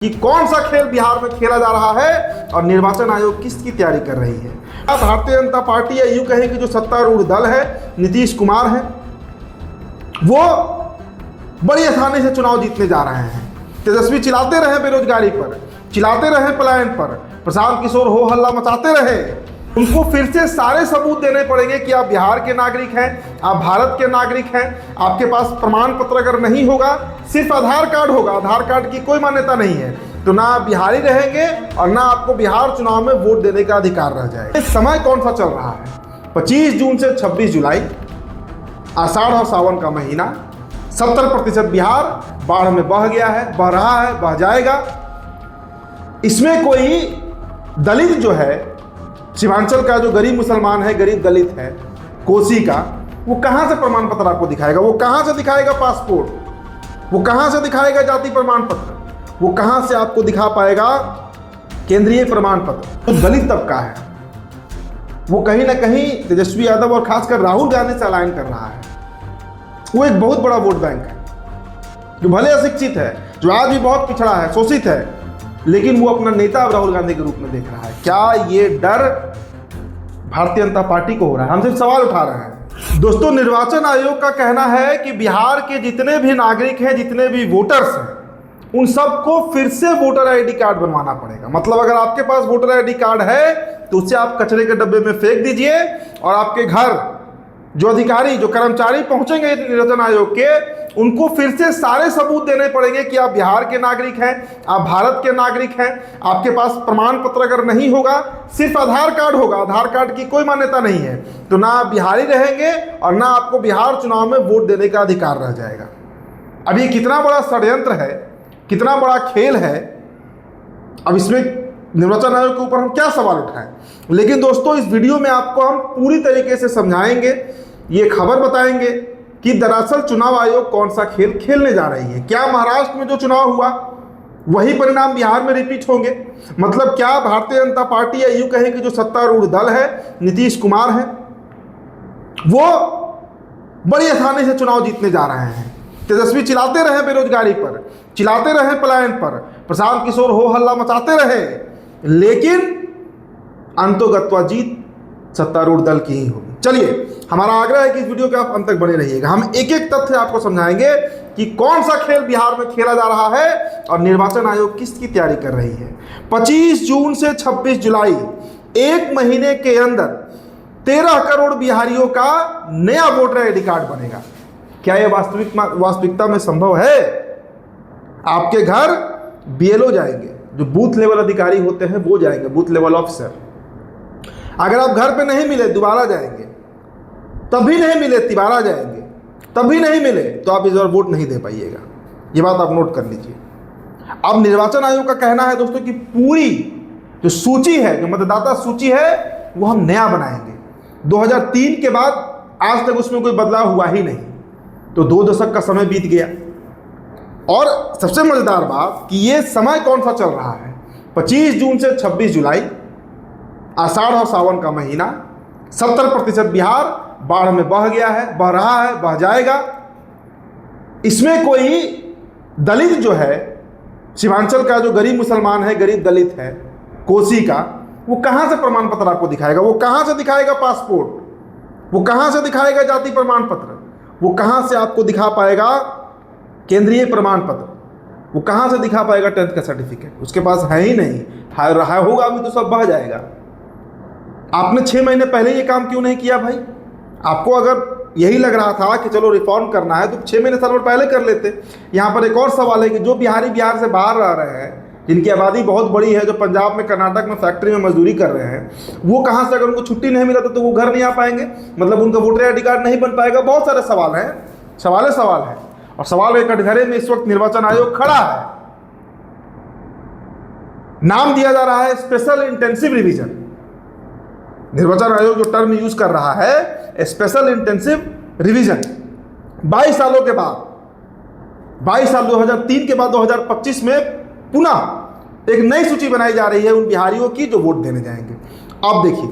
कि कौन सा खेल बिहार में खेला जा रहा है और निर्वाचन आयोग किसकी तैयारी कर रही है। भारतीय जनता पार्टी या यूं कहें कि जो सत्तारूढ़ दल है, नीतीश कुमार है, वो बड़ी आसानी से चुनाव जीतने जा रहे हैं। तेजस्वी चिल्लाते रहे बेरोजगारी पर, चिल्लाते रहे पलायन पर, प्रशांत किशोर हो हल्ला मचाते रहे। उनको फिर से सारे सबूत देने पड़ेंगे कि आप बिहार के नागरिक हैं, आप भारत के नागरिक हैं। आपके पास प्रमाण पत्र अगर नहीं होगा, सिर्फ आधार कार्ड होगा, आधार कार्ड की कोई मान्यता नहीं है, तो ना आप बिहारी रहेंगे और ना आपको बिहार चुनाव में वोट देने का अधिकार रह जाएगा। समय कौन सा चल रहा है? 25 जून से 26 जुलाई, आषाढ़ और सावन का महीना। 70% बिहार बाढ़ में बह गया है, बह रहा है, बह जाएगा। इसमें कोई दलित जो है, सीमांचल का जो गरीब मुसलमान है, गरीब दलित है, कोसी का, वो कहाँ से प्रमाण पत्र आपको दिखाएगा? वो कहाँ से दिखाएगा पासपोर्ट? वो कहाँ से दिखाएगा जाति प्रमाण पत्र? वो कहाँ से आपको दिखा पाएगा केंद्रीय प्रमाण पत्र? तो दलित तबका है, वो कहीं ना कहीं तेजस्वी यादव और खासकर राहुल गांधी से अलाइन कर रहा है। वो एक बहुत बड़ा वोट बैंक है, जो भले अशिक्षित है, जो आज भी बहुत पिछड़ा है, शोषित है, लेकिन वो अपना नेता राहुल गांधी के रूप में देख रहा है। क्या ये डर भारतीय जनता पार्टी को हो रहा है? हम सिर्फ सवाल उठा रहे हैं। दोस्तों, निर्वाचन आयोग का कहना है कि बिहार के जितने भी नागरिक हैं, जितने भी वोटर्स हैं, उन सबको फिर से वोटर आईडी कार्ड बनवाना पड़ेगा। मतलब अगर आपके पास वोटर आईडी कार्ड है तो उसे आप कचरे के डब्बे में फेंक दीजिए और आपके घर जो अधिकारी, जो कर्मचारी पहुंचेंगे निर्वाचन आयोग के, उनको फिर से सारे सबूत देने पड़ेंगे कि आप बिहार के नागरिक हैं, आप भारत के नागरिक हैं। आपके पास प्रमाण पत्र अगर नहीं होगा, सिर्फ आधार कार्ड होगा, आधार कार्ड की कोई मान्यता नहीं है, तो ना आप बिहारी रहेंगे और ना आपको बिहार चुनाव में वोट देने का अधिकार रह जाएगा। अब ये कितना बड़ा षड्यंत्र है, कितना बड़ा खेल है। अब इसमें निर्वाचन आयोग के ऊपर हम क्या सवाल उठाएं? लेकिन दोस्तों, इस वीडियो में आपको हम पूरी तरीके से समझाएंगे, ये खबर बताएंगे कि दरअसल चुनाव आयोग कौन सा खेल खेलने जा रही है। क्या महाराष्ट्र में जो चुनाव हुआ वही परिणाम बिहार में रिपीट होंगे? मतलब क्या भारतीय जनता पार्टी या यूं कहें कि जो सत्तारूढ़ दल है, नीतीश कुमार है, वो बड़ी आसानी से चुनाव जीतने जा रहे हैं? तेजस्वी चिल्लाते रहे बेरोजगारी पर, चिल्लाते रहे पलायन पर, प्रशांत किशोर हो हल्ला मचाते रहे, लेकिन अंतोगत्वा जीत सत्तारूढ़ दल की ही होगी। चलिए, हमारा आग्रह है कि इस वीडियो के आप अंत तक बने रहिएगा। हम एक एक तथ्य आपको समझाएंगे कि कौन सा खेल बिहार में खेला जा रहा है और निर्वाचन आयोग किसकी तैयारी कर रही है। 25 जून से 26 जुलाई, एक महीने के अंदर 13 करोड़ बिहारियों का नया वोटर आईडी कार्ड बनेगा। क्या यह वास्तविकता में संभव है? आपके घर बीएलओ जाएंगे, जो बूथ लेवल अधिकारी होते हैं वो जाएंगे, बूथ लेवल ऑफिसर। अगर आप घर पे नहीं मिले, दोबारा जाएंगे, तभी नहीं मिले तिबारा जाएंगे, तभी नहीं मिले तो आप इस बार वोट नहीं दे पाइएगा। ये बात आप नोट कर लीजिए। अब निर्वाचन आयोग का कहना है दोस्तों कि पूरी जो सूची है, जो मतदाता सूची है, वो हम नया बनाएंगे। 2003 के बाद आज तक उसमें कोई बदलाव हुआ ही नहीं, तो 2 दशक का समय बीत गया। और सबसे मजेदार बात कि ये समय कौन सा चल रहा है? 25 जून से 26 जुलाई, आषाढ़ और सावन का महीना। 70% बिहार बाढ़ में बह गया है, बह रहा है, बह जाएगा। इसमें कोई दलित जो है, सीमांचल का जो गरीब मुसलमान है, गरीब दलित है, कोसी का, वो कहाँ से प्रमाण पत्र आपको दिखाएगा? वो कहाँ से दिखाएगा पासपोर्ट? वो कहाँ से दिखाएगा जाति प्रमाण पत्र? वो कहाँ से आपको दिखा पाएगा केंद्रीय प्रमाण पत्र? वो कहाँ से दिखा पाएगा 10th का सर्टिफिकेट? उसके पास है ही नहीं। होगा भी तो सब बह जाएगा। आपने 6 महीने पहले ये काम क्यों नहीं किया भाई? आपको अगर यही लग रहा था कि चलो रिफॉर्म करना है तो 6 महीने साल भर पहले कर लेते। यहाँ पर एक और सवाल है कि जो बिहारी बिहार से बाहर रह रहे हैं, जिनकी आबादी बहुत बड़ी है, जो पंजाब में, कर्नाटक में फैक्ट्री में मजदूरी कर रहे हैं, वो कहाँ से, अगर उनको छुट्टी नहीं मिला तो वो घर नहीं आ पाएंगे, मतलब उनका वोटर आईडी कार्ड नहीं बन पाएगा। बहुत सारे सवाल हैं, सवाल है और सवाल के कटघरे में इस वक्त निर्वाचन आयोग खड़ा है। नाम दिया जा रहा है स्पेशल इंटेंसिव रिवीजन। निर्वाचन आयोग जो टर्म यूज कर रहा है, स्पेशल इंटेंसिव रिवीजन, 22 सालों के बाद, 22 साल, 2003 के बाद 2025 में पुनः एक नई सूची बनाई जा रही है उन बिहारियों की जो वोट देने जाएंगे। अब देखिए,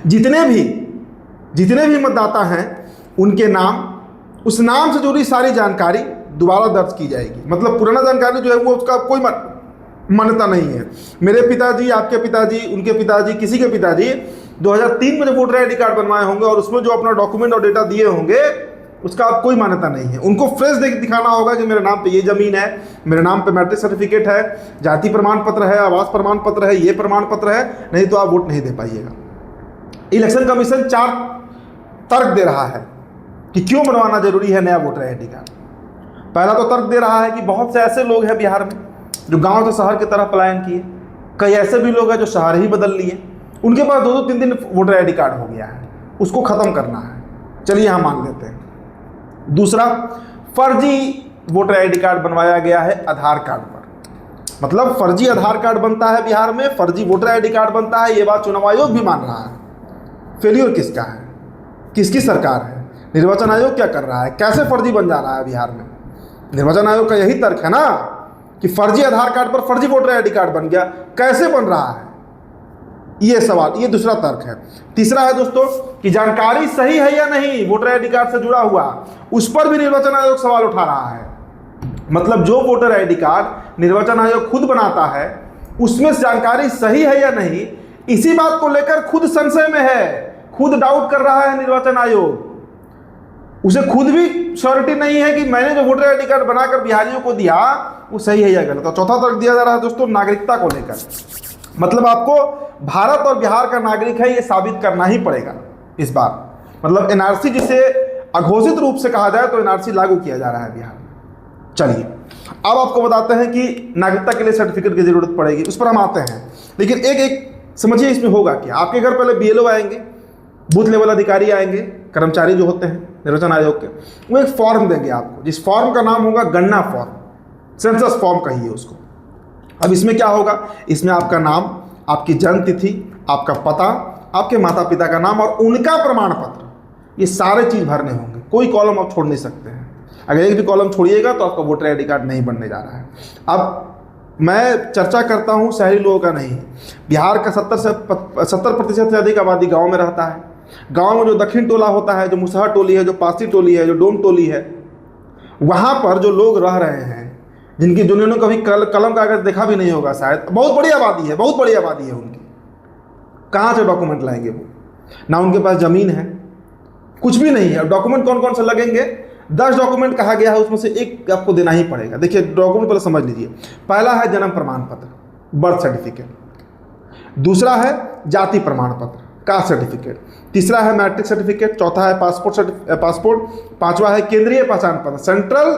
जितने भी मतदाता हैं, उनके नाम, उस नाम से जुड़ी सारी जानकारी दोबारा दर्ज की जाएगी। मतलब पुराना जानकारी जो है वो उसका कोई मान्यता नहीं है। मेरे पिताजी, आपके पिताजी, उनके पिताजी, किसी के पिताजी 2003 में जो वोटर आई डी कार्ड बनवाए होंगे और उसमें जो अपना डॉक्यूमेंट और डेटा दिए होंगे उसका अब कोई मान्यता नहीं है। उनको फ्रेश दिखाना होगा कि मेरे नाम पे ये ज़मीन है, मेरे नाम पे मैट्रिक सर्टिफिकेट है, जाति प्रमाण पत्र है, आवास प्रमाण पत्र है, ये प्रमाण पत्र है, नहीं तो आप वोट नहीं दे पाइएगा। इलेक्शन कमीशन 4 तर्क दे रहा है कि क्यों बनवाना जरूरी है नया वोटर आई डी कार्ड। पहला तो तर्क दे रहा है कि बहुत से ऐसे लोग हैं बिहार में जो गांव से शहर की तरफ पलायन किए, कई ऐसे भी लोग हैं जो शहर ही बदल लिए, उनके पास 2-2, 3-3 वोटर आई डी कार्ड हो गया है, उसको ख़त्म करना है। चलिए हम मान लेते हैं। दूसरा, फर्जी वोटर आई डी कार्ड बनवाया गया है आधार कार्ड पर। मतलब फर्जी आधार कार्ड बनता है बिहार में, फर्जी वोटर आई डी कार्ड बनता है, ये बात चुनाव आयोग भी मान रहा है। फेलियर किसका है, किसकी सरकार है, निर्वाचन आयोग क्या कर रहा है, कैसे फर्जी बन जा रहा है बिहार में? निर्वाचन आयोग का यही तर्क है ना कि फर्जी आधार कार्ड पर फर्जी वोटर आई डी कार्ड बन गया, कैसे बन रहा है ये सवाल, ये दूसरा तर्क है। तीसरा है दोस्तों कि जानकारी सही है या नहीं वोटर आई डी कार्ड से जुड़ा हुआ, उस पर भी निर्वाचन आयोग सवाल उठा रहा है। मतलब जो वोटर आई डी कार्ड निर्वाचन आयोग खुद बनाता है उसमें जानकारी सही है या नहीं, इसी बात को लेकर खुद संशय में है, खुद डाउट कर रहा है निर्वाचन आयोग। उसे खुद भी श्योरिटी नहीं है कि मैंने जो वोटर आई डी कार्ड बनाकर बिहारियों को दिया वो सही है या गलत। और चौथा तर्क दिया जा रहा है दोस्तों नागरिकता को लेकर। मतलब आपको भारत और बिहार का नागरिक है ये साबित करना ही पड़ेगा इस बार। मतलब एनआरसी जिसे अघोषित रूप से कहा जाए तो एनआरसी लागू किया जा रहा है बिहार में। चलिए अब आपको बताते हैं कि नागरिकता के लिए सर्टिफिकेट की जरूरत पड़ेगी, उस पर हम आते हैं। लेकिन एक समझिए इसमें होगा क्या। आपके घर पहले बीएलओ आएंगे, बूथ लेवल अधिकारी आएंगे, कर्मचारी जो होते हैं निर्वाचन आयोग के, वो एक फॉर्म देंगे आपको, जिस फॉर्म का नाम होगा गणना फॉर्म, सेंसस फॉर्म कहिए उसको। अब इसमें क्या होगा, इसमें आपका नाम, आपकी जन्म तिथि, आपका पता, आपके माता पिता का नाम और उनका प्रमाण पत्र, ये सारे चीज़ भरने होंगे। कोई कॉलम आप छोड़ नहीं सकते हैं। अगर एक भी कॉलम छोड़िएगा तो आपका वोटर आई डी कार्ड नहीं बनने जा रहा है। अब मैं चर्चा करता हूँ शहरी लोगों का नहीं। बिहार का 70% से अधिक आबादी गाँव में रहता है। गाँव में जो दक्षिण टोला होता है, जो मुसहर टोली है, जो पासी टोली है, जो डोम टोली है, वहाँ पर जो लोग रह रहे हैं जिन्होंने कभी कलम कागज देखा भी नहीं होगा शायद, बहुत बड़ी आबादी है, बहुत बड़ी आबादी है उनकी, कहाँ से डॉक्यूमेंट लाएंगे वो? ना उनके पास ज़मीन है, कुछ भी नहीं है। डॉक्यूमेंट कौन कौन से लगेंगे? 10 डॉक्यूमेंट कहा गया है, उसमें से एक आपको देना ही पड़ेगा। देखिए डॉक्यूमेंट पहले समझ लीजिए। पहला है जन्म प्रमाण पत्र, बर्थ सर्टिफिकेट। दूसरा है जाति प्रमाण पत्र, कास्ट सर्टिफिकेट। तीसरा है मैट्रिक सर्टिफिकेट। चौथा है पासपोर्ट। पांचवा है केंद्रीय पहचान पत्र, सेंट्रल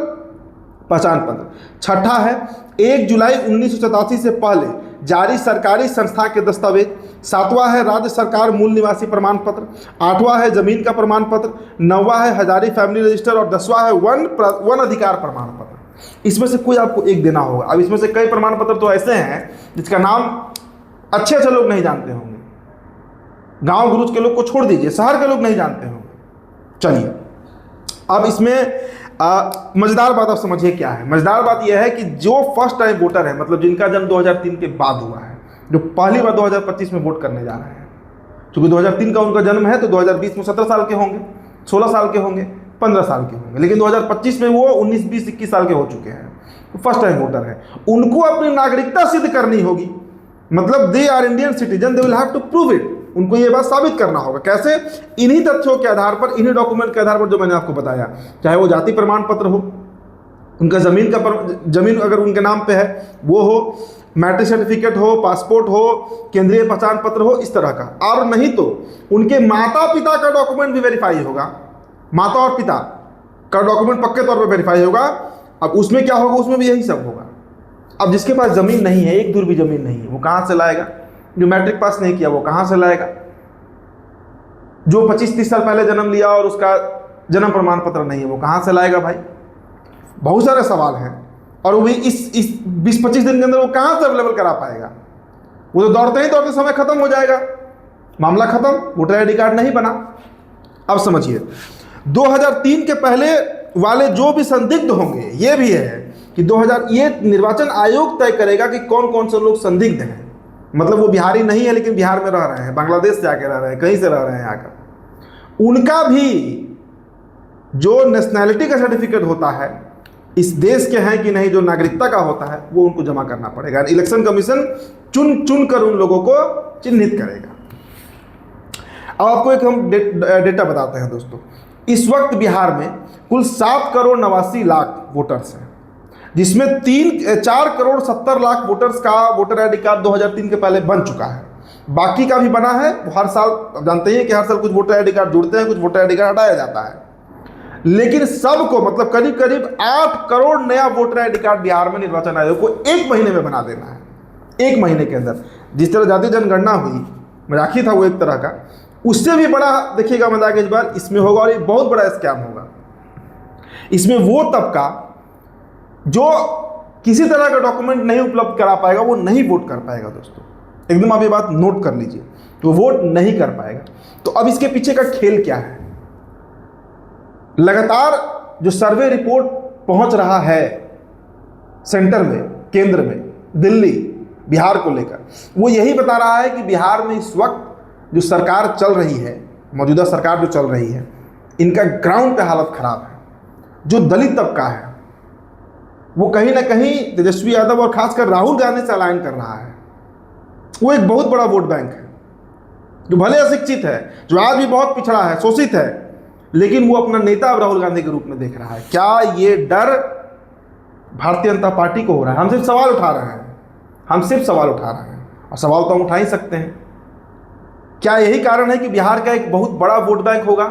पहचान पत्र। छठा है 1 जुलाई 1987 से पहले जारी सरकारी संस्था के दस्तावेज। सातवां है राज्य सरकार मूल निवासी प्रमाण पत्र। आठवां है जमीन का प्रमाण पत्र। नौवां है हजारी फैमिली रजिस्टर और 10वां है वन अधिकार प्रमाण पत्र। इसमें से कोई आपको एक देना होगा। अब इसमें से कई प्रमाण पत्र तो ऐसे हैं जिसका नाम अच्छे लोग नहीं जानते होंगे, गांव गुरुज के लोग को छोड़ दीजिए, शहर के लोग नहीं जानते होंगे। चलिए अब इसमें मजेदार बात आप समझिए क्या है। मजेदार बात यह है कि जो फर्स्ट टाइम वोटर है, मतलब जिनका जन्म 2003 के बाद हुआ है, जो पहली बार 2025 में वोट करने जा रहे हैं, क्योंकि 2003 का उनका जन्म है तो 2020 में 17 साल के होंगे, 16 साल के होंगे, 15 साल के होंगे, लेकिन 2025 में वो 19, 20, 21 साल के हो चुके हैं, तो फर्स्ट टाइम वोटर है। उनको अपनी नागरिकता सिद्ध करनी होगी। मतलब they are Indian citizen, they will have to prove it. उनको ये बात साबित करना होगा। कैसे? इन्हीं तथ्यों के आधार पर, इन्हीं डॉक्यूमेंट के आधार पर जो मैंने आपको बताया, चाहे वो जाति प्रमाण पत्र हो, उनका जमीन अगर उनके नाम पे है वो हो, मैट्रिक सर्टिफिकेट हो, पासपोर्ट हो, केंद्रीय पहचान पत्र हो, इस तरह का। और नहीं तो उनके माता पिता का डॉक्यूमेंट भी वेरीफाई होगा, माता और पिता का डॉक्यूमेंट पक्के तौर पर वेरीफाई होगा। अब उसमें क्या होगा? उसमें भी यही सब होगा। अब जिसके पास ज़मीन नहीं है, एक दूर भी ज़मीन नहीं है, वो कहाँ से लाएगा? जो मैट्रिक पास नहीं किया वो कहाँ से लाएगा? जो 25-30 साल पहले जन्म लिया और उसका जन्म प्रमाण पत्र नहीं है, वो कहाँ से लाएगा भाई? बहुत सारे सवाल हैं। और वो भी इस 20-25 दिन के अंदर वो कहाँ से अवेलेबल करा पाएगा? वो तो दौड़ते ही दौड़ते समय खत्म हो जाएगा, मामला खत्म, वोटर आई डी कार्ड नहीं बना। अब समझिए 2003 के पहले वाले जो भी संदिग्ध होंगे, ये भी है कि ये निर्वाचन आयोग तय करेगा कि कौन कौन से लोग संदिग्ध हैं। मतलब वो बिहारी नहीं है लेकिन बिहार में रह रहे हैं, बांग्लादेश से आके रह रहे हैं, कहीं से रह रहे हैं आकर, उनका भी जो नेशनैलिटी का सर्टिफिकेट होता है इस देश के हैं कि नहीं, जो नागरिकता का होता है वो उनको जमा करना पड़ेगा। इलेक्शन कमीशन चुन चुन कर उन लोगों को चिन्हित करेगा। अब आपको एक हम डेटा बताते हैं दोस्तों। इस वक्त बिहार में कुल 7,89,00,000 वोटर्स हैं, जिसमें 4,70,00,000 वोटर्स का वोटर ID कार्ड 2003 के पहले बन चुका है। बाकी का भी बना है। हर साल आप जानते ही हैं कि हर साल कुछ वोटर ID कार्ड जुड़ते हैं, कुछ वोटर ID कार्ड हटाया जाता है। लेकिन सबको मतलब करीब करीब 8 करोड़ नया वोटर ID कार्ड बिहार में निर्वाचन आयोग को 1 महीने में बना देना है। 1 महीने के अंदर जिस तरह जाति जनगणना हुई, मजाक ही था वो एक तरह का, उससे भी बड़ा देखिएगा मजाक इस बार इसमें होगा, और ये बहुत बड़ा स्कैम होगा। इसमें वो तबका जो किसी तरह का डॉक्यूमेंट नहीं उपलब्ध करा पाएगा वो नहीं वोट कर पाएगा दोस्तों। एकदम आप ये बात नोट कर लीजिए, तो वोट नहीं कर पाएगा। तो अब इसके पीछे का खेल क्या है? लगातार जो सर्वे रिपोर्ट पहुंच रहा है सेंटर में, केंद्र में, दिल्ली, बिहार को लेकर, वो यही बता रहा है कि बिहार में इस वक्त जो सरकार चल रही है, मौजूदा सरकार जो चल रही है, इनका ग्राउंड पे हालत खराब है। जो दलित तबका है वो कहीं ना कहीं तेजस्वी यादव और खासकर राहुल गांधी से अलाइन कर रहा है। वो एक बहुत बड़ा वोट बैंक है, जो भले अशिक्षित है, जो आज भी बहुत पिछड़ा है, शोषित है, लेकिन वो अपना नेता अब राहुल गांधी के रूप में देख रहा है। क्या ये डर भारतीय जनता पार्टी को हो रहा है? हम सिर्फ सवाल उठा रहे हैं, और सवाल तो हम उठा ही सकते हैं। क्या यही कारण है कि बिहार का एक बहुत बड़ा वोट बैंक होगा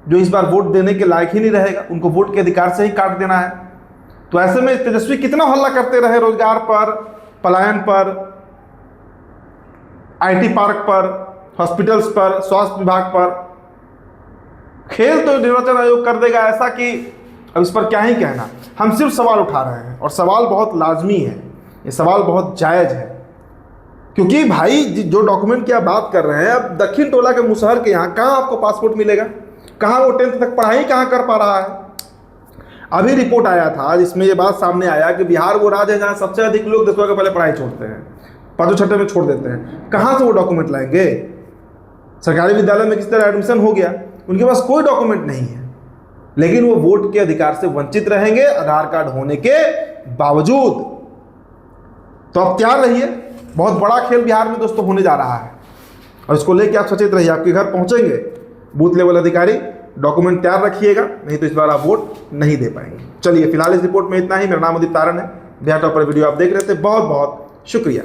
जो इस बार वोट देने के लायक ही नहीं रहेगा, उनको वोट के अधिकार से ही काट देना है? तो ऐसे में तेजस्वी कितना हल्ला करते रहे रोजगार पर, पलायन पर, IT पार्क पर, हॉस्पिटल्स पर, स्वास्थ्य विभाग पर, खेल तो निर्वाचन आयोग कर देगा ऐसा कि अब इस पर क्या ही कहना। हम सिर्फ सवाल उठा रहे हैं, और सवाल बहुत लाजमी है, ये सवाल बहुत जायज़ है। क्योंकि भाई जो डॉक्यूमेंट की आप बात कर रहे हैं, अब दक्षिण टोला के मुसहर के यहाँ कहाँ आपको पासपोर्ट मिलेगा? कहाँ वो 10th तक पढ़ाई कहाँ कर पा रहा है? अभी रिपोर्ट आया था जिसमें ये बात सामने आया कि बिहार वो राज्य है जहाँ सबसे अधिक लोग 10वीं के पहले पढ़ाई छोड़ते हैं, 5वीं 6वीं में छोड़ देते हैं। कहाँ से वो डॉक्यूमेंट लाएंगे? सरकारी विद्यालय में किस तरह एडमिशन हो गया, उनके पास कोई डॉक्यूमेंट नहीं है, लेकिन वो वोट के अधिकार से वंचित रहेंगे आधार कार्ड होने के बावजूद। तो अब तैयार रहिए, बहुत बड़ा खेल बिहार में दोस्तों होने जा रहा है, और इसको लेकर आप सचेत रहिए। आपके घर पहुंचेंगे बूथ लेवल अधिकारी, डॉक्यूमेंट तैयार रखिएगा, नहीं तो इस बार आप वोट नहीं दे पाएंगे। चलिए फिलहाल इस रिपोर्ट में इतना ही। मेरा नाम उदित तारण है, बिहार टॉपर वीडियो आप देख रहे थे। बहुत बहुत शुक्रिया।